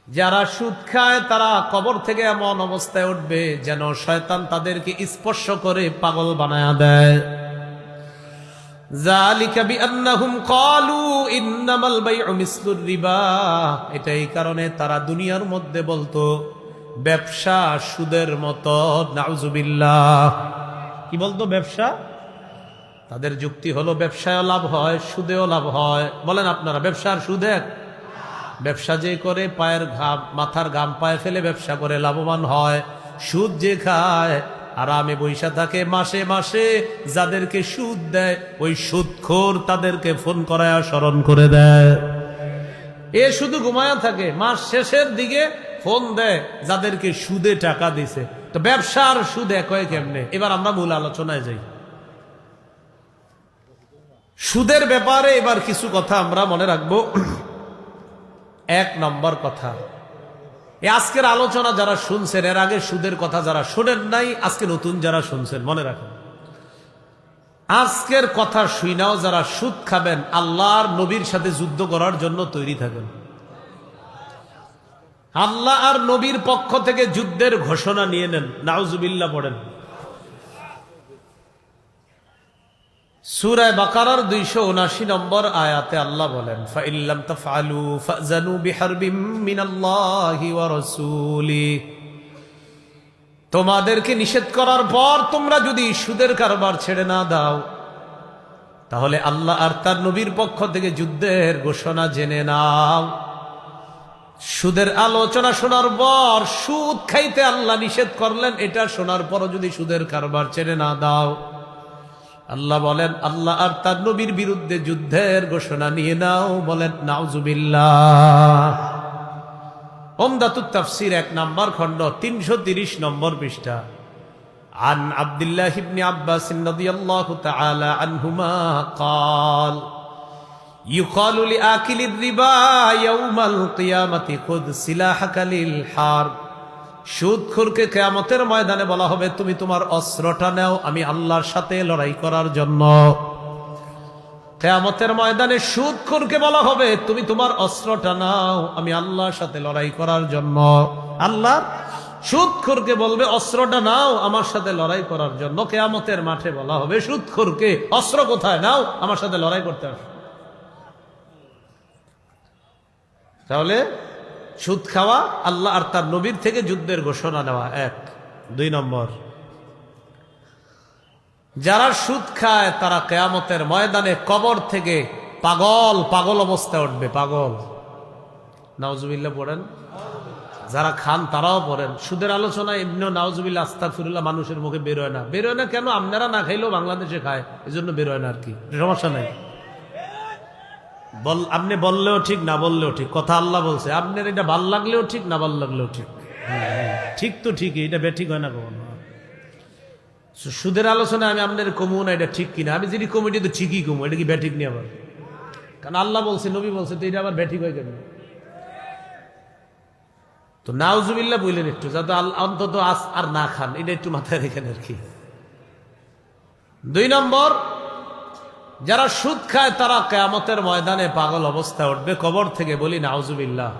যারা সুদ খায় তারা কবর থেকে এমন অবস্থায় উঠবে যেন শয়তান তাদেরকে স্পর্শ করে পাগল বানায়া দেয়। যালিকা বিআন্নাহুম ক্বালু ইন্নামাল বাইউ মিসলুর রিবা। এটাই কারণে তারা দুনিয়ার মধ্যে বলতো ব্যবসা সুদের মতো। নাউজুবিল্লাহ। কি বলতো? ব্যবসা। তাদের যুক্তি হলো ব্যবসায়ও লাভ হয়, সুদেও লাভ হয়। বলেন আপনারা, ব্যবসা আর সুদ এক? ব্যবসা যে করে পায়ের ঘাম মাথার ঘাম পায়ে ফেলে ব্যবসা করে লাভবান হয়, সুদ যে খায় আরামে বৈশা থাকে মাসে মাসে যাদেরকে সুদ দেয় ওই সুদখোর তাদেরকে ফোন করায় স্মরণ করে দেয়। এ শুধু ঘুমায়া থাকে, মাস শেষের দিকে ফোন দেয় যাদেরকে সুদে টাকা দিছে। তো ব্যবসা আর সুদ এক হয় কেমনে? এবার আমরা মূল আলোচনায় যাই। সুদের ব্যাপারে এবার কিছু কথা আমরা মনে রাখবো। এক নম্বর কথা, আজকের আলোচনা যারা শুনছেন, এর আগে সুদের কথা যারা শোনেন নাই, আজকে নতুন যারা শুনছেন মনে রাখেন, আজকের কথা শুনাও যারা সুদ খাবেন আল্লাহর নবীর সাথে যুদ্ধ করার জন্য তৈরি থাকেন। আল্লাহ আর নবীর পক্ষ থেকে যুদ্ধের ঘোষণা নিয়ে নেন। নাউজুবিল্লাহ পড়েন। সূরা বাকারার 279 নম্বর আয়াতে আল্লাহ বলেন, ফাইল্লাম তাফআলু ফাযানু বিহারবিম মিনাল্লাহি ওয়া রাসূলিহি। তোমাদেরকে নিষেধ করার পর তোমরা যদি সুদের কারবার ছেড়ে না দাও তাহলে আল্লাহ আর তার নবীর পক্ষ থেকে যুদ্ধের ঘোষণা জেনে নাও। সুদের আলোচনা শোনার পর, সুদ খাইতে আল্লাহ নিষেধ করলেন, এটা শোনার পরও যদি সুদের কারবার ছেড়ে না দাও, আল্লাহ বলেন আল্লাহ আর তার নবীর বিরুদ্ধে যুদ্ধের ঘোষণা নিয়ে নাও। বলেন নাউজুবিল্লাহ। উমদাতুত তাফসীর 1 নম্বর খণ্ড 330 নম্বর পৃষ্ঠা। আন আব্দুল্লাহ ইবনে আব্বাস রাদিয়াল্লাহু তাআলা আনহুমা قال يقال لآكل الربا يوم القيامة خذ سلاحك للحرب। সুদখোরকে কিয়ামতের ময়দানে বলা হবে তুমি তোমার অস্ত্রটা নাও আমি আল্লাহর সাথে লড়াই করার জন্য। কিয়ামতের ময়দানে সুদখোরকে বলা হবে তুমি তোমার অস্ত্রটা নাও আমি আল্লাহর সাথে লড়াই করার জন্য। আল্লাহ সুদখোরকে বলবে অস্ত্রটা নাও আমার সাথে লড়াই করার জন্য। কিয়ামতের মাঠে বলা হবে সুদখোরকে অস্ত্র কোথায়, নাও আমার সাথে লড়াই করতে আসো। তাহলে সুদ খাওয়া আল্লাহ আর তার নবীর থেকে যুদ্ধের ঘোষণা নেওয়া এক। 2 নম্বর, যারা সুদ খায় তারা কিয়ামতের ময়দানে কবর থেকে পাগল পাগল অবস্থায় উঠবে। পাগল। নাউজুবিল্লাহ পড়েন। যারা খান তারাও পড়েন। সুদের আলোচনা এমনিও নাউজুবিল্লাহ আস্তাগফিরুল্লাহ মানুষের মুখে বেরোয় না। বেরোয় না কেন? আপনারা না খাইলেও বাংলাদেশে খায়, এজন্য বেরোয় না আর কি, সমস্যা নাই। আপনি বললেও ঠিক, না বললেও ঠিক, কথা আল্লাহ বলছে। আপনার এটা ভাল লাগলেও ঠিক, না ভাল লাগলেও ঠিক। ঠিক তো ঠিকই, এটা বেঠিক হয় না কখনো। সুদের আলোচনা আমি আপনার কমু না এটা ঠিক কিনা, আমি যদি কমিটি তো ঠিকই কমু, এটা কি বেঠিক নিয়ে আবার? কারণ আল্লাহ বলছে, নবী বলছে, তো এটা আবার বেঠিক হয় কেন? তো নাউজুবিল্লাহ বললেন একটু, যাতে অন্তত আর না খান, এটা একটু মাথায় রেখেন আর কি। 2 নম্বর, যারা সুদ খায় তারা কিয়ামতের ময়দানে পাগল অবস্থায় উঠবে কবর থেকে। বলি নাউজুবিল্লাহ।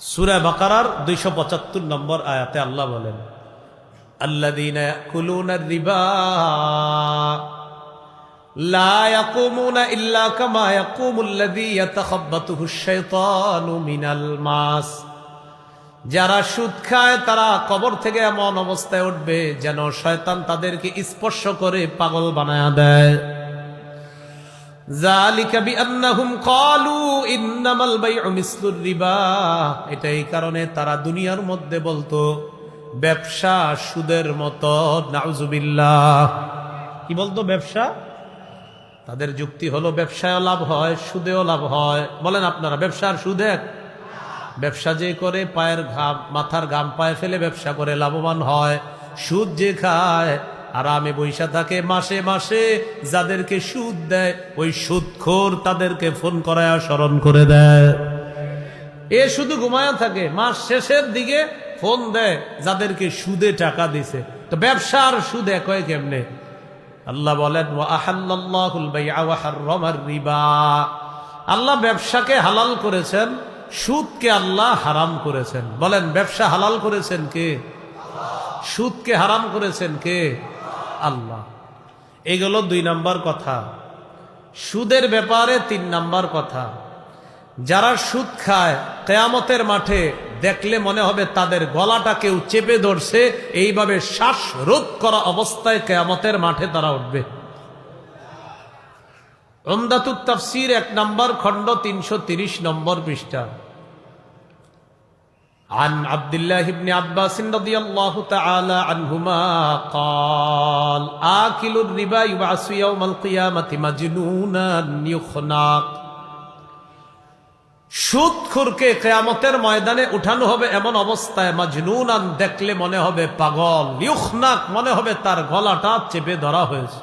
সূরা বাকারার 275 নম্বর আয়াতে আল্লাহ বলেন, আল্লাযীনা ইয়াকুলুনা রিবা লা ইয়াকুমুনা ইল্লা কামা ইয়াকুমুল্লাযী ইয়াতাখাব্বাতুহুশ শাইতানু মিনাল মাস। যারা সুদ খায় তারা কবর থেকে এমন অবস্থায় উঠবে যেন শয়তান তাদেরকে স্পর্শ করে পাগল বানায়া দেয়। যালিকা বিআন্নাহুম ক্বালু ইন্নামাল বাইউ মিসলুর রিবা। এটাই কারণে তারা দুনিয়ার মধ্যে বলতো ব্যবসা সুদের মতো। নাউজুবিল্লাহ। কি বলতো? ব্যবসা। তাদের যুক্তি হলো ব্যবসায়ও লাভ হয়, সুদেও লাভ হয়। বলেন আপনারা, ব্যবসা আর সুদ এক? ব্যবসা যে করে পায়ের ঘাম মাথার ঘাম পায়ে ফেলে ব্যবসা করে লাভবান হয়, সুদ যে খায় আরামে বৈশা থাকে মাসে মাসে যাদেরকে সুদ দেয় ওই সুদখোর তাদেরকে ফোন করায় স্মরণ করে দেয়। এ শুধু ঘুমায়া থাকে, মাস শেষের দিকে ফোন দেয় যাদেরকে সুদে টাকা দিছে। তো ব্যবসা আর সুদ এক হয় কেমনে? আল্লাহ বলেন, ওয়া আহাল্লাল্লাহুল বাইআ ওয়া হাররামার রিবা। আল্লাহ ব্যবসাকে হালাল করেছেন সুদকে আল্লাহ হারাম করেছেন। বলেন, ব্যবসা হালাল করেছেন কে? সুদকে হারাম করেছেন কে? আল্লাহ। এগুলো 2 নাম্বার কথা। সুদের ব্যাপারে 3 নাম্বার কথা, যারা সুদ খায় কিয়ামতের মাঠে দেখলে মনে হবে তাদের গলাটা কেউ চেপে ধরছে, এইভাবে শ্বাসরোধ করা অবস্থায় কিয়ামতের মাঠে তারা উঠবে। উমদাতুত তাফসীর 1 নম্বর খণ্ড 330 নম্বর পৃষ্ঠা। عن عبد الله بن عباس رضي الله تعالى عنهما قال آكل الربا يبعث يوم القيامة مجنونا يخنق। সুদখোরকে কিয়ামতের ময়দানে উঠানো হবে এমন অবস্থায়, মাজনুনান দেখলে মনে হবে পাগল, ইউখনাক মনে হবে তার গলাটা চেপে ধরা হয়েছে।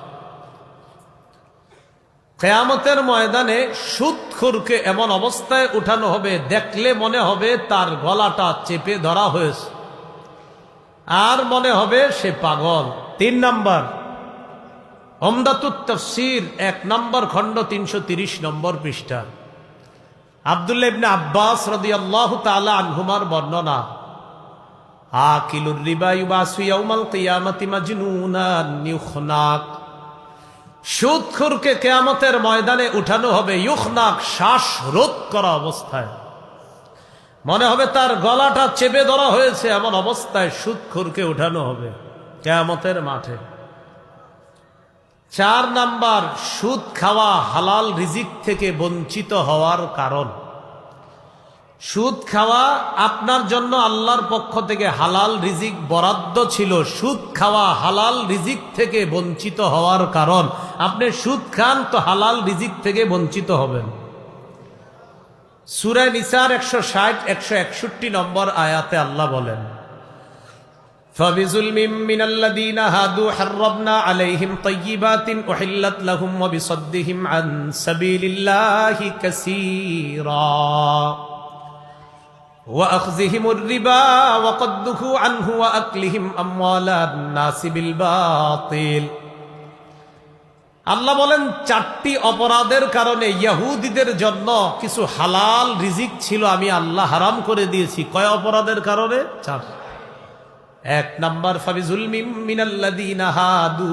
কিয়ামতের ময়দানে সুদখোরকে এমন অবস্থায় উঠানো হবে দেখলে মনে হবে তার গলাটা চেপে ধরা হয়েছে, আর মনে হবে সে পাগল। 3 নাম্বার, উমদাতুত তাফসীর 1 নম্বর খণ্ড 330 নম্বর পৃষ্ঠা। আব্দুল্লাহ ইবনে আব্বাস রাদিয়াল্লাহু তাআলা আনহুমার বর্ণনা, আকিলুর রিবা ইউবাসু ইয়াউমাল কিয়ামাতি মাজনুনান ইউখনাক। সুদখোরকে কিয়ামতের ময়দানে উঠানো হবে ইউখনাক, শ্বাসরোধ করা অবস্থায়, মনে হবে তার গলাটা চেপে ধরা হয়েছে এমন অবস্থায় সুদখোরকে উঠানো হবে কিয়ামতের মাঠে। 4 নাম্বার, সুদ খাওয়া হালাল রিজিক থেকে বঞ্চিত হওয়ার কারণ। সুদ খাওয়া আপনার জন্য আল্লাহর পক্ষ থেকে হালাল রিজিক বরাদ্দ ছিল, সুদ খাওয়া হালাল রিজিক থেকে বঞ্চিত হওয়ার কারণ। আপনি সুদ খান তো হালাল রিজিক থেকে বঞ্চিত হবেন। সূরা নিসার 160-161 নম্বর আয়াতে আল্লাহ বলেন, فَبِظُلْمٍ مِّنَ الَّذِينَ هَادُوا حَرَّمْنَا عَلَيْهِمْ طَيِّبَاتٍ أُحِلَّتْ لَهُمْ وَبِصَدِّهِمْ عَن سَبِيلِ اللَّهِ كَثِيرًا وَأَخْذِهِمُ الرِّبَا وَقَدْ نُهُوا عَنْهُ وَأَكْلِهِمْ أَمْوَالَ النَّاسِ بِالْبَاطِلِ। আল্লাহ বলেন, 4টি অপরাধের কারণে ইহুদিদের জন্য কিছু হালাল রিজিক ছিল আমি আল্লাহ হারাম করে দিয়েছি। কয় অপরাধের কারণে? 4। 1 নাম্বার, ফাবিজুলমিম মিনাল্লাযীনা হাদু,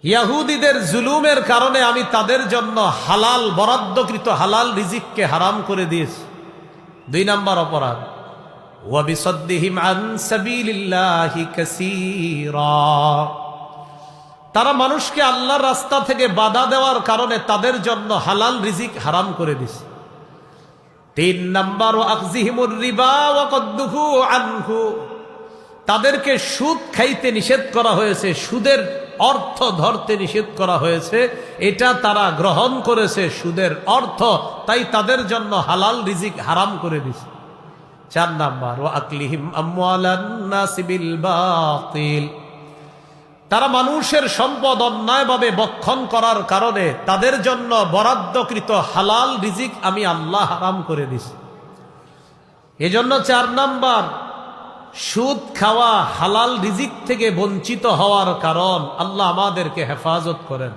ইহুদিদের জুলুমের কারণে আমি তাদের জন্য হালাল বরাদ্দকৃত হালাল রিজিককে হারাম করে দিয়েছি। 2 নাম্বার অপরাধ, ওয়া বিসাদ্দিহিম আন সাবিলিল্লাহি কাসীরা, তারা মানুষকে আল্লাহর রাস্তা থেকে বাধা দেওয়ার কারণে তাদের জন্য হালাল রিজিক হারাম করে দিয়েছে। 3 নাম্বার, ওয়া আখযিহিমুর রিবা ওয়া কদ নুহু আনহু, তাদেরকে সুদ খাইতে নিষেধ করা হয়েছে, সুদের অর্থ ধরতে নিষেধ করা হয়েছে, এটা তারা গ্রহণ করেছে সুদের অর্থ, তাই তাদের জন্য হালাল রিজিক হারাম করে দিয়েছে। 4 নাম্বার, ওয়া আকলিহিম আমওয়ালান নাসি বিল বাতিল, তারা মানুষের সম্পদ অন্যায়ভাবে ভক্ষণ করার কারণে তাদের জন্য বরাদ্দকৃত হালাল রিজিক আমি আল্লাহ হারাম করে দিছি। এজন্য 4 নাম্বার, সুদ খাওয়া হালাল রিজিক থেকে বঞ্চিত হওয়ার কারণ। আল্লাহ আমাদেরকে হেফাজত করেন।